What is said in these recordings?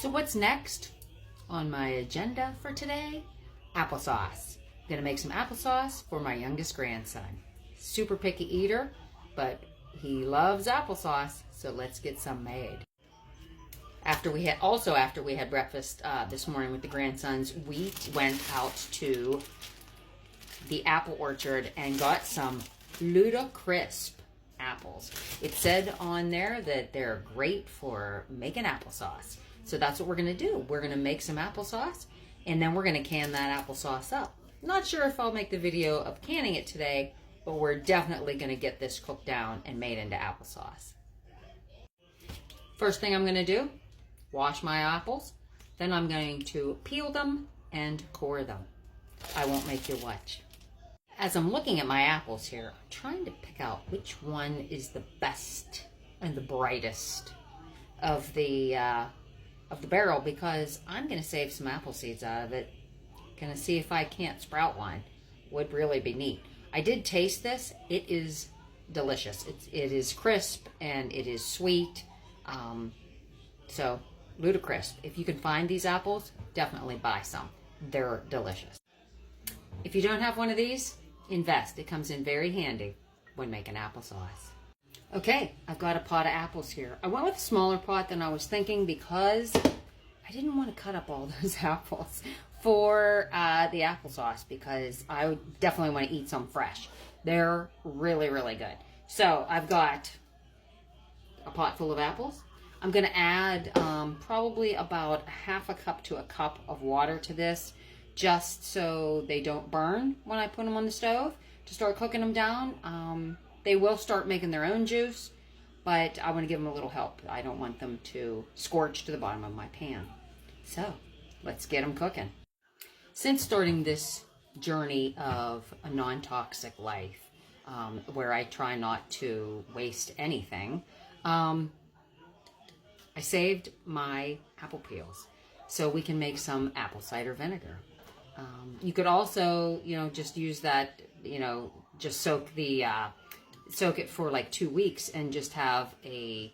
So what's next on my agenda for today? Applesauce. I'm gonna make some applesauce for my youngest grandson. Super picky eater, but he loves applesauce, so let's get some made. After we had breakfast this morning with the grandsons, we went out to the apple orchard and got some Rhonda-Crunchy apples. It said on there that they're great for making applesauce. So that's what we're gonna do. We're gonna make some applesauce and then we're gonna can that applesauce up. Not sure if I'll make the video of canning it today, but we're definitely gonna get this cooked down and made into applesauce. First thing I'm gonna do, wash my apples. Then I'm going to peel them and core them. I won't make you watch. As I'm looking at my apples here, I'm trying to pick out which one is the best and the brightest of the barrel, because I'm going to save some apple seeds out of it. Going to see if I can't sprout one. Would really be neat. I did taste this. It is delicious. It is crisp and it is sweet. So Rhonda-Crunchy. If you can find these apples, definitely buy some. They're delicious. If you don't have one of these, invest. It comes in very handy when making applesauce. Okay, I've got a pot of apples here. I went with a smaller pot than I was thinking because I didn't want to cut up all those apples for the applesauce, because I definitely want to eat some fresh. They're really, really good. So I've got a pot full of apples. I'm going to add probably about half a cup to a cup of water to this, just so they don't burn when I put them on the stove to start cooking them down. They will start making their own juice, but I want to give them a little help. I don't want them to scorch to the bottom of my pan. So let's get them cooking. Since starting this journey of a non-toxic life, where I try not to waste anything, I saved my apple peels so we can make some apple cider vinegar. You could also, just use that, just soak it for like 2 weeks and just have a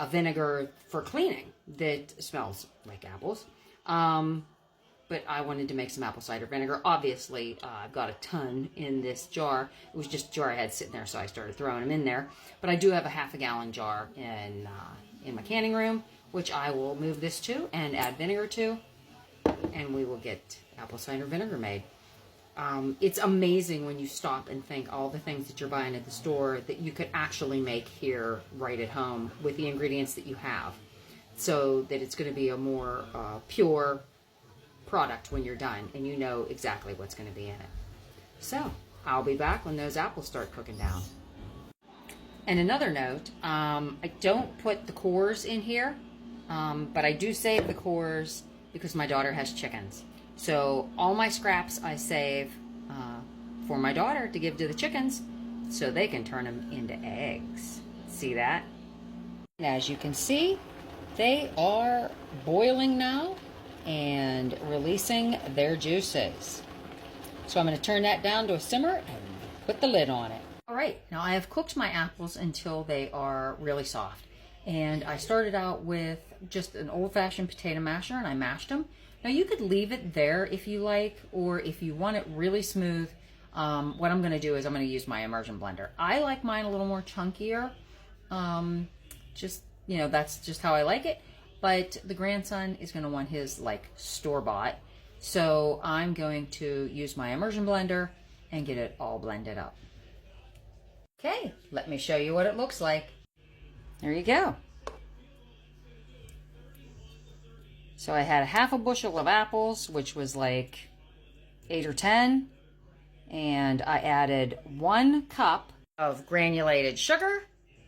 vinegar for cleaning that smells like apples. But I wanted to make some apple cider vinegar. Obviously, I've got a ton in this jar. It was just a jar I had sitting there, so I started throwing them in there. But I do have a half-a-gallon jar in my canning room, which I will move this to and add vinegar to, and we will get apple cider vinegar made. It's amazing when you stop and think all the things that you're buying at the store that you could actually make here right at home with the ingredients that you have, so that it's going to be a more pure product when you're done and you know exactly what's going to be in it. So I'll be back when those apples start cooking down. And another note, I don't put the cores in here, but I do save the cores because my daughter has chickens. So all my scraps I save for my daughter to give to the chickens so they can turn them into eggs. See that? And as you can see, they are boiling now and releasing their juices. So I'm going to turn that down to a simmer and put the lid on it. All right, now I have cooked my apples until they are really soft. And I started out with just an old-fashioned potato masher and I mashed them. Now you could leave it there if you like, or if you want it really smooth, what I'm going to do is I'm going to use my immersion blender. I like mine a little more chunkier. That's just how I like it. But the grandson is going to want his like store-bought. So I'm going to use my immersion blender and get it all blended up. Okay, let me show you what it looks like. There you go. So I had half a bushel of apples, which was like 8 or 10. And I added 1 cup of granulated sugar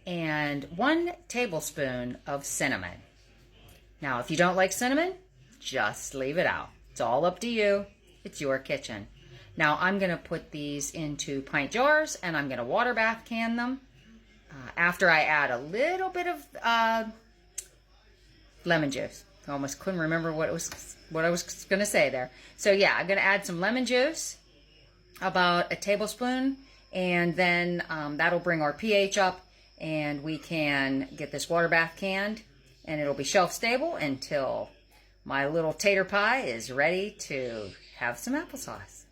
and 1 tablespoon of cinnamon. Now, if you don't like cinnamon, just leave it out. It's all up to you. It's your kitchen. Now, I'm going to put these into pint jars, and I'm going to water bath can them. After I add a little bit of lemon juice. I almost couldn't remember what I was going to say there. So, yeah, I'm going to add some lemon juice, about a tablespoon, and then that'll bring our pH up, and we can get this water bath canned. and it'll be shelf stable until my little tater pie is ready to have some applesauce.